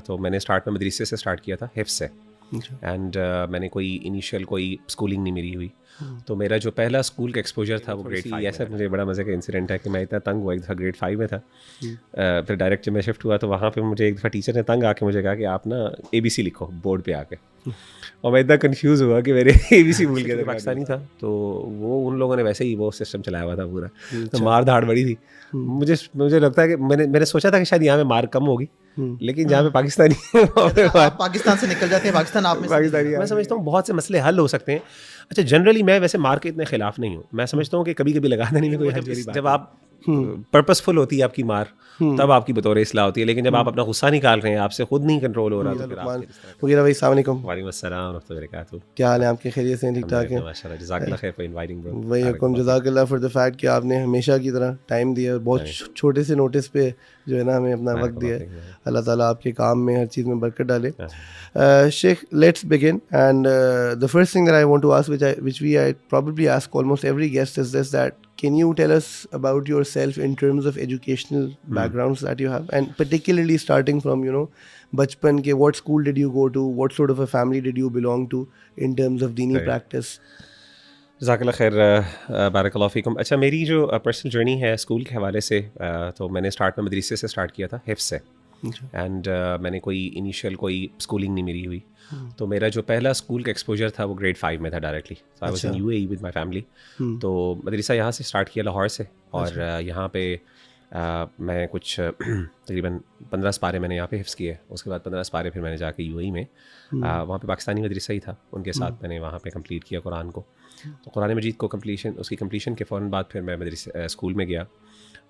تو میں نے اسٹارٹ میں مدرسے سے اسٹارٹ کیا تھا، حفظ سے. اینڈ میں نے کوئی انیشیل کوئی اسکولنگ نہیں میری ہوئی. تو میرا جو پہلا اسکول کا ایکسپوجر تھا وہ گریڈ 5. ایسا مجھے بڑا مزے کا انسیڈنٹ ہے کہ میں اتنا تنگ ہوا ایک دفعہ گریڈ 5 میں تھا. پھر ڈائریکٹ جب میں شفٹ ہوا تو وہاں پہ مجھے ایک دفعہ ٹیچر نے تنگ آ کے مجھے کہا کہ آپ نا ABC لکھو بورڈ پہ آ کے. اور میں اتنا کنفیوز ہوا کہ میرے ABC بھول گیا تھا. پاکستانی تھا تو وہ ان لوگوں نے ویسے ہی وہ سسٹم چلایا ہوا تھا پورا. مار دھاڑ بڑی تھی. مجھے لگتا ہے کہ میں نے سوچا تھا کہ شاید یہاں پہ مار کم ہوگی، لیکن جہاں پہ پاکستانی پاکستان سے نکل جاتے ہیں، پاکستان آپ میں میں سمجھتا ہوں بہت سے مسئلے حل ہو سکتے ہیں. اچھا جنرلی میں ویسے مار کے اتنے خلاف نہیں ہوں. میں سمجھتا ہوں کہ کبھی کبھی لگا دینے میں کوئی حرج والی بات. جب آپ پرپسفل ہوتی ہے آپ کی مار تب آپ کی بطور اصلاح ہوتی ہے، لیکن جب آپ اپنا غصہ نکال رہے ہیں، آپ سے خود نہیں کنٹرول ہو رہا تو پھر آپ. وغیرہ. بھائی السلام علیکم. وعلیکم السلام ورحمۃ اللہ وبرکاتہ. کیا حال ہے آپ کے؟ خیریت سے؟ ٹھیک ٹھاک ہیں ماشاءاللہ. جزاک اللہ خیر فار انوائٹنگ برو. وعلیکم جزاک اللہ فار دی فیکٹ کہ آپ نے ہمیشہ کی طرح ٹائم دیا، بہت چھوٹے سے نوٹس پہ جو ہے نا ہمیں اپنا وقت دیا ہے. اللہ تعالیٰ آپ کے کام میں ہر چیز میں برکت ڈالے. شیخ let's begin and the first thing that I want to ask, which I probably ask almost every guest, is this: that can you tell us about yourself in terms of educational backgrounds that you have, and particularly starting from bachpan ke what school did you go to, what sort of a family did you belong to in terms of dini practice. جزاک اللہ خیر. بارک اللہ فیکم. اچھا میری جو personal journey ہے school کے حوالے سے، تو میں نے اسٹارٹ میں مدرسے سے اسٹارٹ کیا تھا، حفظ سے. اینڈ میں نے کوئی انیشیل کوئی اسکولنگ نہیں میری ہوئی. تو میرا جو پہلا اسکول کا ایکسپوجر تھا وہ گریڈ 5 میں تھا directly. I was in UAE with my family. تو مدرسہ یہاں سے اسٹارٹ کیا لاہور سے، اور یہاں پہ میں کچھ تقریباً 15 سپارے میں نے یہاں پہ حفظ کیے. اس کے بعد 15 سپارے پھر میں نے جا کے UAE میں، وہاں پہ پاکستانی مدرسہ ہی تھا، ان کے ساتھ میں نے وہاں پہ کمپلیٹ کیا قرآن کو. تو قرآن مجید کو اس کی کمپلیشن کے فوراً بعد پھر میں مدرسہ اسکول میں گیا.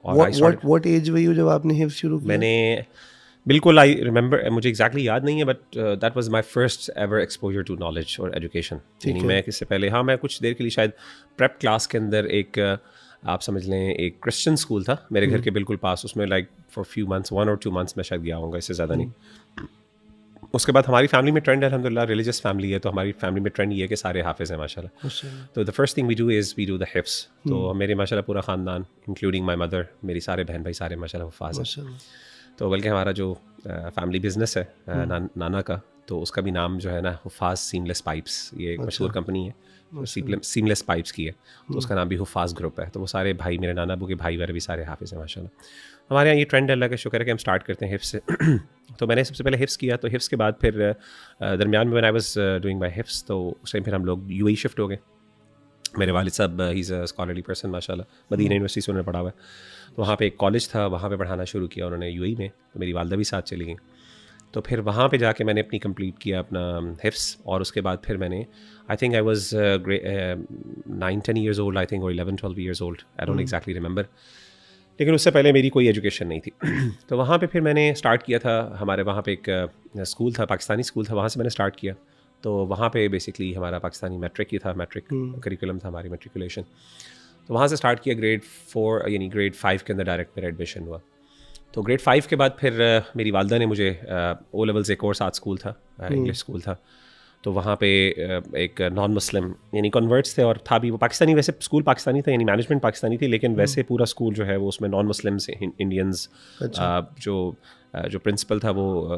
اور what age were you جب آپ نے حفظ شروع کیا؟ میں نے بالکل آئی ریممبر، مجھے ایگزیکٹلی یاد نہیں ہے، but that was my first ever exposure to knowledge اور ایجوکیشن. یعنی میں اس سے پہلے میں کچھ دیر کے لیے شاید پریپ کلاس کے اندر ایک آپ سمجھ لیں ایک کرسچن اسکول تھا میرے گھر کے بالکل پاس، اس میں like for few months 1 or 2 months میں شاید گیا ہوں گا، اس سے زیادہ نہیں. اس کے بعد ہماری فیملی میں ٹرینڈ ہے الحمد للہ، ریلیجیس فیملی ہے، تو ہماری فیملی میں ٹرینڈ یہ ہے کہ سارے حافظ ہیں ماشاء اللہ. تو the first thing we do the حفظ. تو میرے ماشاء اللہ پورا خاندان انکلوڈنگ مائی مدر، میری سارے بہن بھائی سارے ماشاء اللہ حفاظ ہیں. تو بلکہ ہمارا جو فیملی بزنس ہے نانا کا، تو اس کا بھی نام جو ہے نا حفاظ سیملیس پائپس، یہ ایک مشہور کمپنی ہے سیملیس پائپس کی ہے، تو اس کا نام بھی حفاظ گروپ ہے. تو وہ سارے بھائی، میرے نانا ابو کے بھائی وغیرہ بھی سارے حافظ ہیں ماشاء اللہ. ہمارے یہاں یہ ٹرینڈ ہے، اللہ کا شکر ہے کہ ہم اسٹارٹ کرتے ہیں حفظ سے. تو میں نے سب سے پہلے حفظ کیا. تو حفظ کے بعد پھر درمیان میں when I was doing my حفظ، تو اس ٹائم پھر ہم لوگ UAE شفٹ ہو گئے. میرے والد صاحب ہی از اے اسکالرلی پرسن ماشاء اللہ، مدینہ یونیورسٹی سے انہوں نے پڑھا ہوا ہے. تو وہاں پہ ایک کالج تھا، وہاں پہ پڑھانا شروع کیا انہوں نے UAE میں. تو میری والدہ بھی ساتھ چلی گئیں. تو پھر وہاں پہ جا کے میں نے اپنی کمپلیٹ کیا اپنا حفظ. اور اس کے بعد پھر میں نے I think I was 9-10 years old I think, اور 11-12 years old، I don't exactly remember. لیکن اس سے پہلے میری کوئی ایجوکیشن نہیں تھی. تو وہاں پہ پھر میں نے اسٹارٹ کیا تھا، ہمارے وہاں پہ ایک اسکول تھا، پاکستانی اسکول تھا، وہاں سے میں نے اسٹارٹ کیا. تو وہاں پہ بیسکلی ہمارا پاکستانی میٹرک ہی تھا، میٹرک کریکولم تھا ہماری میٹریکولیشن. تو وہاں سے اسٹارٹ کیا گریڈ 4 یعنی گریڈ 5 کے اندر ڈائریکٹ میرا ایڈمیشن ہوا. تو گریڈ 5 کے بعد پھر میری والدہ نے مجھے او لیولز ایک اور ساتھ اسکول تھا، انگلش اسکول تھا. تو وہاں پہ ایک نان مسلم یعنی کنورٹس تھے، اور تھا بھی وہ پاکستانی، ویسے اسکول پاکستانی تھا، یعنی مینجمنٹ پاکستانی تھی، لیکن ویسے پورا اسکول جو ہے وہ اس میں نان مسلمس انڈینز، جو پرنسپل تھا وہ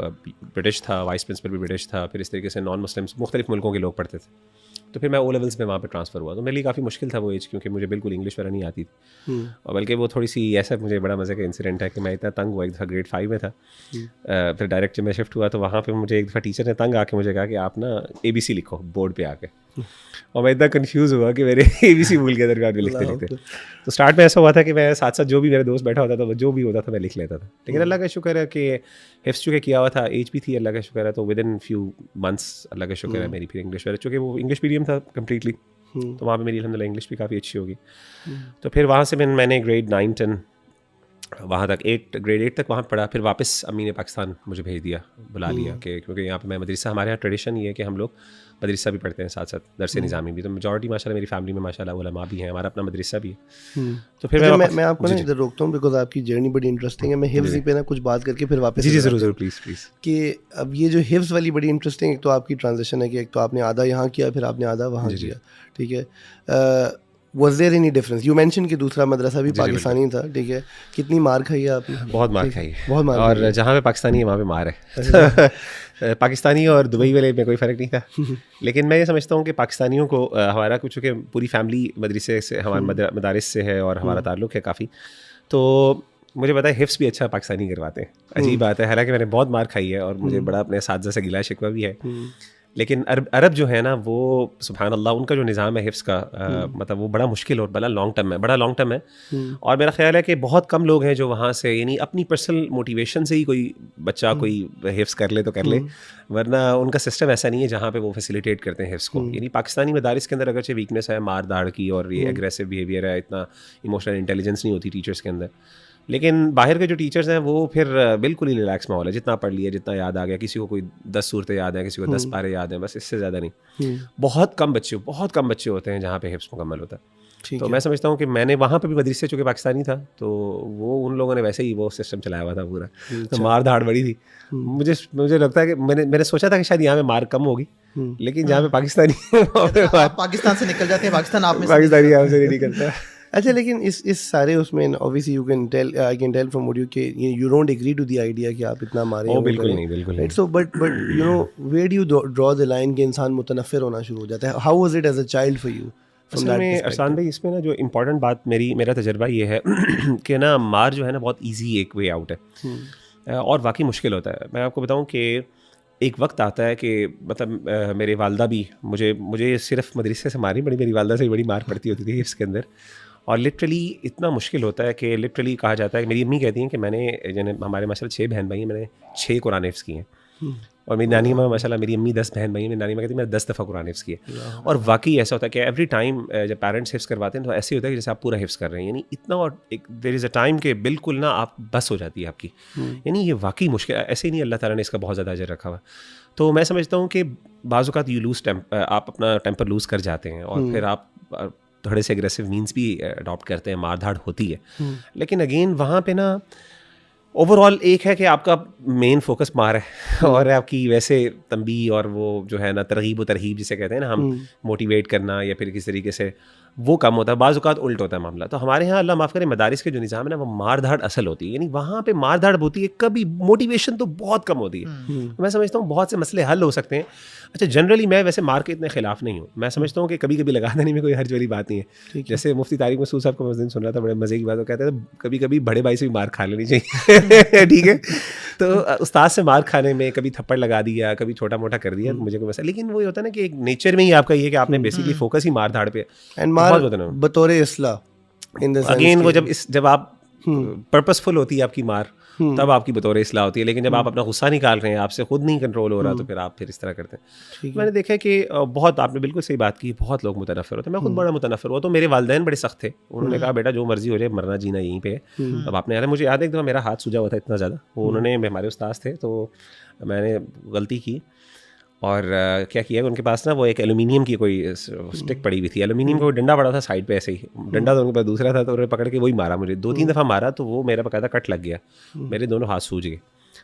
برٹش تھا، وائس پرنسپل بھی برٹش تھا. پھر اس طریقے سے نان مسلمس مختلف ملکوں کے لوگ پڑھتے تھے. تو پھر میں او لیولس میں وہاں پہ ٹرانسفر ہوا. تو میرے لیے کافی مشکل تھا وہ ایج، کیونکہ مجھے بالکل انگلش وغیرہ نہیں آتی تھی. اور بلکہ وہ تھوڑی سی ایسا مجھے بڑا مزے کا انسیڈنٹ ہے کہ میں اتنا تنگ ہوا ایک دفعہ گریڈ 5 میں تھا. پھر ڈائریکٹ جب میں شفٹ ہوا تو وہاں پہ مجھے ایک دفعہ ٹیچر نے تنگ آ کے مجھے کہا کہ آپ نا ABC لکھو بورڈ پہ آ کے. اور میں اتنا کنفیوز ہوا کہ میرے ABC بھول گیا درگاہ میں لکھتے لکھتے. تو اسٹارٹ میں ایسا ہوا تھا کہ میں ساتھ ساتھ جو بھی میرے دوست بیٹھا ہوتا تھا وہ جو بھی ہوتا تھا میں لکھ لیتا تھا. لیکن اللہ کا شکر ہے کہ حفظ چونکہ کیا ہوا تھا، ایج بھی تھی، اللہ کا شکر ہے. تو ود ان فیو منتھس اللہ کا شکر ہے میری پھر انگلش وغیرہ، چونکہ وہ انگلش میڈیم تھا کمپلیٹلی، تو وہاں پہ میری الحمد للہ انگلش بھی کافی اچھی ہوگی. تو پھر وہاں سے میں نے گریڈ 9-10 وہاں تک گریڈ 8 تک وہاں پڑھا. پھر واپس امی نے پاکستان مجھے بھیج دیا، بلا لیا، کہ کیونکہ یہاں پہ میں مدرسہ، ہمارے یہاں ٹریڈیشن یہ ہے کہ ہم لوگ مدرسہ بھی پڑھتے ہیں ساتھ ساتھ درس نظامی بھی. تو میجورٹی ماشاء اللہ میری فیملی میں ماشاء اللہ علماء بھی ہیں، ہمارا اپنا مدرسہ بھی ہے. تو پھر میں آپ کو نا ادھر روکتا ہوں بیکاز آپ کی جرنی بڑی انٹرسٹنگ ہے. میں حفظ پہ نا کچھ بات کر کے پھر واپس. جی ضرور پلیز. کہ اب یہ جو حفظ والی بڑی انٹرسٹنگ، ایک تو آپ کی ٹرانزیشن ہے کہ ایک تو آپ نے آدھا یہاں کیا، پھر آپ نے آدھا وہاں کیا، ٹھیک ہے. was there any difference? You mentioned کہ دوسرا مدرسہ بھی پاکستانی تھا, ٹھیک ہے, کتنی مار کھائی ہے آپ نے؟ بہت مار کھائی ہے, بہت مار, اور جہاں پہ پاکستانی ہے وہاں پہ مار ہے. پاکستانی اور دبئی والے میں کوئی فرق نہیں تھا, لیکن میں یہ سمجھتا ہوں کہ پاکستانیوں کو ہمارا کچھ, چونکہ پوری فیملی مدرسے سے, ہمارے مدارس سے ہے اور ہمارا تعلق ہے کافی, تو مجھے پتا ہے حفظ بھی اچھا پاکستانی کرواتے ہیں. عجیب بات ہے, حالانکہ میں نے بہت مار کھائی ہے اور مجھے بڑا اپنے اساتذہ سے گلا شکوہ بھی ہے, لیکن عرب جو ہے نا وہ سبحان اللہ ان کا جو نظام ہے حفظ کا, مطلب وہ بڑا مشکل اور بڑا لانگ ٹرم ہے, اور میرا خیال ہے کہ بہت کم لوگ ہیں جو وہاں سے یعنی اپنی پرسنل موٹیویشن سے ہی کوئی بچہ کوئی حفظ کر لے تو کر لے, ورنہ ان کا سسٹم ایسا نہیں ہے جہاں پہ وہ فیسیلیٹیٹ کرتے ہیں حفظ کو. یعنی پاکستانی مدارس کے اندر اگرچہ ویکنیس ہے مار داڑ کی اور یہ ایگریسو بیہیویئر ہے, اتنا ایموشنل انٹیلیجنس نہیں ہوتی ٹیچرس کے اندر, لیکن باہر کے جو ٹیچرز ہیں وہ پھر بالکل ہی ریلیکس ماحول ہے, جتنا پڑھ لیا جتنا یاد آ گیا, کسی کو کوئی 10 صورتیں یاد ہیں, کسی کو 10 پارے یاد ہیں, بس اس سے زیادہ نہیں. بہت کم بچے ہوتے ہیں جہاں پہ حفظ مکمل ہوتا ہے. تو میں سمجھتا ہوں کہ میں نے وہاں پہ بھی مدرسے چونکہ پاکستانی تھا تو وہ ان لوگوں نے ویسے ہی وہ سسٹم چلایا ہوا تھا پورا, تو مار دھاڑ بڑی تھی. مجھے لگتا ہے کہ میں نے سوچا تھا کہ شاید یہاں پہ مار کم ہوگی, لیکن جہاں پہ پاکستان سے نکل جاتے ہیں, پاکستانی آپ سے نہیں نکلتا. اچھا, لیکن اس سارے اس میں obviously you can tell, I can tell from what you don't agree to the idea کہ آپ اتنا مارے. Oh, بالکل نہیں. So but you know where do you draw the line کہ انسان متنفر ہونا شروع ہو جاتا ہے? How was it as a child for you? Arsalan بھائی اس میں نا جو امپورٹنٹ بات میرا تجربہ یہ ہے کہ نا مار جو ہے نا بہت ایزی ایک وے آؤٹ ہے, اور واقعی مشکل ہوتا ہے. میں آپ کو بتاؤں کہ ایک وقت آتا ہے کہ مطلب میرے والدہ بھی مجھے صرف مدرسے سے ماری, میری والدہ سے بڑی مار پڑتی ہوتی تھی اس کے اندر, اور لٹرلی اتنا مشکل ہوتا ہے کہ لٹرلی کہا جاتا ہے کہ میری امی کہتی ہیں کہ میں نے ہمارے ماشاء اللہ 6 بہن بھائی ہیں, میں نے 6 قرآن حفظ کیے ہیں, اور میری نانی ماں ماشاء اللہ میری امی 10 بہن بھائی ہیں, میری نانی ماں کہتی ہے میں 10 دفعہ قرآن حفظ کیے. اور واقعی ایسا ہوتا ہے کہ ایوری ٹائم جب پیرنٹس حفظ کرواتے ہیں تو ایسے ہوتا ہے کہ جیسے آپ پورا حفظ کر رہے ہیں, یعنی اتنا, اور دیر از اے ٹائم کہ بالکل نا آپ بس ہو جاتی ہے آپ کی, یعنی یہ واقعی مشکل, ایسے ہی نہیں اللہ تعالیٰ نے اس کا بہت زیادہ اجر رکھا ہوا. تو میں سمجھتا ہوں کہ بعض اوقات آپ اپنا ٹیمپر لوز کر جاتے ہیں, اور پھر آپ تھوڑے سے اگریسو مینس بھی اڈاپٹ کرتے ہیں, مار دھاڑ ہوتی ہے, لیکن اگین وہاں پہ نا اوور آل ایک ہے کہ آپ کا مین فوکس مار ہے, اور آپ کی ویسے تنبیہ اور وہ جو ہے نا ترغیب و ترہیب جسے کہتے ہیں نا ہم, موٹیویٹ کرنا یا پھر کس طریقے سے, وہ کم ہوتا ہے. بعض اوقات الٹ ہوتا ہے معاملہ. تو ہمارے یہاں اللہ معاف کرے مدارس کے جو نظام ہے نا وہ مار دھاڑ اصل ہوتی ہے, یعنی وہاں پہ مار دھاڑ ہوتی ہے, کبھی موٹیویشن تو بہت کم ہوتی ہے. میں سمجھتا ہوں بہت سے مسئلے حل ہو سکتے ہیں. اچھا جنرلی میں ویسے مار کے اتنے خلاف نہیں ہوں, میں سمجھتا ہوں کہ کبھی کبھی لگا دینے میں کوئی حرج والی بات نہیں ہے. جیسے مفتی طارق مسعود صاحب کو میں دن سن رہا تھا, بڑے مزے کی بات, وہ کہتے تھے کبھی کبھی بڑے بھائی سے بھی مار کھا لینی چاہیے. ٹھیک ہے, تو استاد سے مار کھانے میں کبھی تھپڑ لگا دیا, کبھی چھوٹا موٹا کر دیا, مجھے کوئی مسئلہ, لیکن وہ ہوتا ہے نا کہ ایک نیچر میں ہی آپ کا یہ کہ آپ نے بیسکلی فوکس ہی مار دھاڑ پہ, بطور اصلاح. اگین وہ جب آپ پرپسفل ہوتی ہے آپ کی مار, تب آپ کی بطور اصلاح ہوتی ہے, لیکن جب آپ اپنا غصہ نکال رہے ہیں, آپ سے خود نہیں کنٹرول ہو رہا, تو پھر آپ پھر اس طرح کرتے ہیں. میں نے دیکھا کہ بہت, آپ نے بالکل صحیح بات کی, بہت لوگ متنفر ہوتے ہیں. میں خود بڑا متنفر ہوا, تو میرے والدین بڑے سخت تھے, انہوں نے کہا بیٹا جو مرضی ہو جائے, مرنا جینا یہیں پہ ہے. اب آپ نے, مجھے یاد ہے ایک دفعہ میرا ہاتھ سوجا ہوا تھا اتنا زیادہ, وہ انہوں نے, ہمارے استاذ تھے, تو میں نے غلطی کی, اور کیا کیا کہ ان کے پاس نا وہ ایک ایلومینیم کی کوئی اسٹک پڑی ہوئی تھی, ایلومینیم کا کوئی ڈنڈا پڑا تھا سائڈ پہ, ایسے ہی ڈنڈا تو ان کے پاس دوسرا تھا, تو انہوں نے پکڑ کے وہی مارا مجھے 2-3 دفعہ مارا, تو وہ میرا باقاعدہ کٹ لگ گیا, میرے دونوں ہاتھ سوج گئے.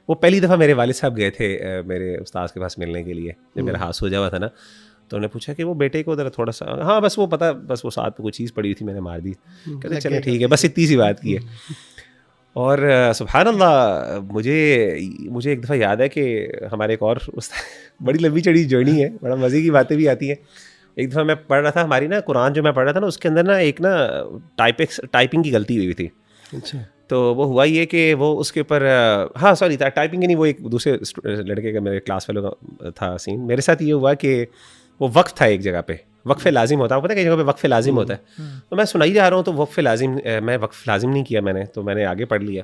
وہ پہلی دفعہ میرے والد صاحب گئے تھے میرے استاذ کے پاس ملنے کے لیے, جب میرا ہاتھ سوجا ہوا تھا نا, تو انہوں نے پوچھا کہ وہ بیٹے کو ذرا تھوڑا سا, ہاں بس وہ پتہ, بس وہ ساتھ پہ کوئی چیز پڑی ہوئی تھی, میں نے مار دی. کہتے چلے ٹھیک ہے, بس اتنی سی بات کی ہے. اور سبحان اللہ, مجھے ایک دفعہ یاد ہے کہ ہمارے ایک اور بڑی لمبی چڑی جرنی ہے, بڑا مزے کی باتیں بھی آتی ہیں. ایک دفعہ میں پڑھ رہا تھا, ہماری نا قرآن جو میں پڑھ رہا تھا نا, اس کے اندر نا ایک نا ٹائپنگ کی غلطی ہوئی تھی. اچھا, تو وہ ہوا یہ کہ وہ اس کے اوپر, ہاں سوری ٹائپنگ کی نہیں, وہ ایک دوسرے لڑکے کا, میرے کلاس فیلو کا تھا سین. میرے ساتھ یہ ہوا کہ وہ وقف تھا ایک جگہ پہ, وقف لازم ہوتا ہے, پتہ ہے کئی جگہ پہ وقف لازم ہوتا ہے, تو میں سنائی جا رہا ہوں, تو میں وقف لازم نہیں کیا میں نے, تو میں نے آگے پڑھ لیا.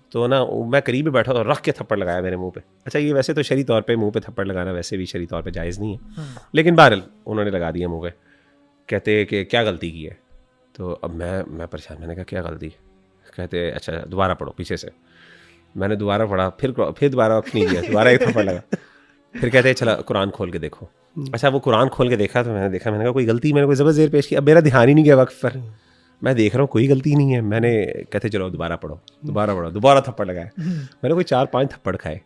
تو نا میں قریب ہی بیٹھا, تو رکھ کے تھپڑ لگایا میرے منہ پہ. اچھا یہ ویسے تو شرعی طور پہ منہ پہ تھپڑ لگانا ویسے بھی شرعی طور پہ جائز نہیں ہے, لیکن بہرحال انہوں نے لگا دیا منہ پہ. کہتے کہ کیا غلطی کی ہے, تو اب میں پریشان, میں نے کہا کیا غلطی. کہتے اچھا دوبارہ پڑھو پیچھے سے. میں نے دوبارہ پڑھا, پھر دوبارہ وقف نہیں کیا, دوبارہ ایک تھپڑ لگا. پھر کہتے چلا قرآن کھول کے دیکھو. اچھا وہ قرآن کھول کے دیکھا, تو میں نے کہا کوئی غلطی, میں نے کوئی زبر زیر پیش کی. اب میرا دھیان ہی نہیں گیا وقف پر, میں دیکھ رہا ہوں کوئی غلطی نہیں ہے. میں نے کہتے چلو دوبارہ پڑھو, دوبارہ تھپڑ لگایا. میں نے کوئی 4-5 تھپڑ کھائے,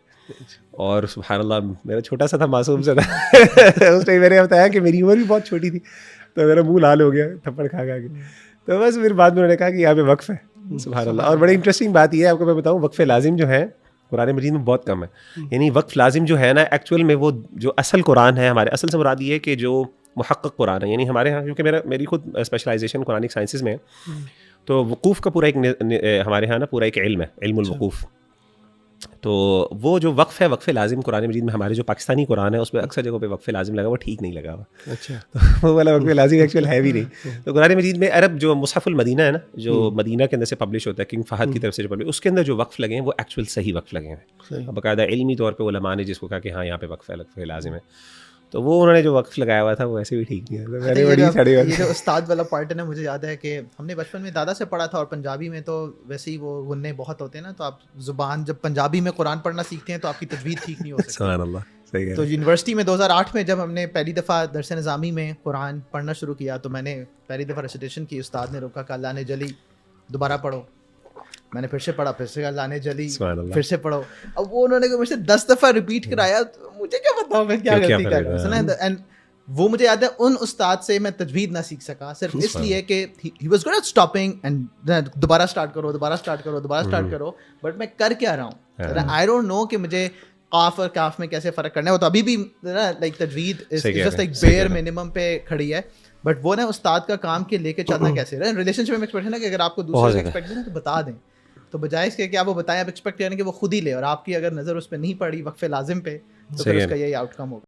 اور سبحان اللہ میرا چھوٹا سا تھا, معصوم سا تھا. اس ٹائم میں نے بتایا کہ میری عمر بھی بہت چھوٹی تھی, تو میرا منہ لال ہو گیا تھپڑ کھا کے. تو بس پھر بعد میں انہوں نے کہا کہ یہاں پہ وقف ہے. سبحان اللہ. اور بڑی انٹرسٹنگ بات یہ ہے آپ کو میں بتاؤں, وقف لازم جو ہے قرآن مجید میں بہت کم ہے. یعنی وقف لازم جو ہے نا ایکچوئل میں وہ جو اصل قرآن ہے ہمارے, اصل سے مراد یہ ہے کہ جو محقق قرآن ہے, یعنی ہمارے یہاں کیونکہ میری خود اسپیشلائزیشن قرآنک سائنسز میں ہے, تو وقوف کا پورا ایک ہمارے یہاں نا پورا ایک علم ہے, علم الوقوف. تو وہ جو وقف ہے, وقف لازم قرآن مجید میں ہمارے جو پاکستانی قرآن ہے اس پہ اکثر جگہوں پہ وقف لازم لگا, وہ ٹھیک نہیں لگا ہوا. اچھا. وہ والا وقف لازم ایکچوئل ہے بھی نہیں. تو قرآن مجید میں عرب جو مصحف المدینہ ہے نا, جو مدینہ کے اندر سے پبلش ہوتا ہے کنگ فہد کی طرف سے جو پبلش, اس کے اندر جو وقف لگے ہیں وہ ایکچوئل صحیح وقف لگے ہیں. باقاعدہ علمی طور پہ علماء نے جس کو کہا کہ ہاں یہاں پہ وقف لازم ہے, تو وہ انہوں نے جو وقف لگایا ہوا تھا وہ ایسے بھی ٹھیک نہیں ہے. یہ جو استاد والا پارٹ ہے نا, مجھے یاد ہے کہ ہم نے بچپن میں دادا سے پڑھا تھا, اور پنجابی میں تو ویسے ہی وہ غنّے بہت ہوتے ہیں نا, تو آپ زبان جب پنجابی میں قرآن پڑھنا سیکھتے ہیں تو آپ کی تجوید ٹھیک نہیں ہو سکتی. سبحان اللہ. تو یونیورسٹی میں 2008 میں جب ہم نے پہلی دفعہ درس نظامی میں قرآن پڑھنا شروع کیا, تو میں نے پہلی دفعہ ریسیٹیشن کی, استاد نے روکا کہ اللہ نے جلی دوبارہ پڑھو. میں نے پھر سے پڑھا, پھر سے اللہ نے جلی, پھر سے پڑھو. اب وہ انہوں نے مجھ سے 10 دفعہ ریپیٹ کرایا, مجھے کیا پتا میں کیا غلطی کر رہا ہوں. اینڈ وہ مجھے یاد ہے ان استاد سے میں تجوید نہ سیکھ سکا صرف اس لیے کہ he was good at stopping and دوبارہ اسٹارٹ کرو, دوبارہ اسٹارٹ کرو, دوبارہ اسٹارٹ کرو. بٹ میں کر کیا رہا ہوں, آئی ڈونٹ نو کہ مجھے قاف اور کاف میں کیسے فرق کرنا ہے. وہ تو ابھی بھی لائک تجوید جسٹ لائک بیئر منیمم پہ کھڑی ہے, بٹ وہ نا استاد کا کام کے لے کے چلنا کیسے رہے. ریلیشن شپ میں ایکسپیکٹ ہے نا کہ اگر آپ کو دوسرے سے ایکسپیکٹ کریں تو بتا دیں, تو بجائے اس کے کہ آپ وہ بتائیں, آپ ایکسپیکٹ کریں کہ وہ خود ہی لے, اور آپ کی اگر نظر اس پہ نہیں پڑی وقف لازم پہ, تو پھر اس کا یہی آؤٹ کم ہوگا.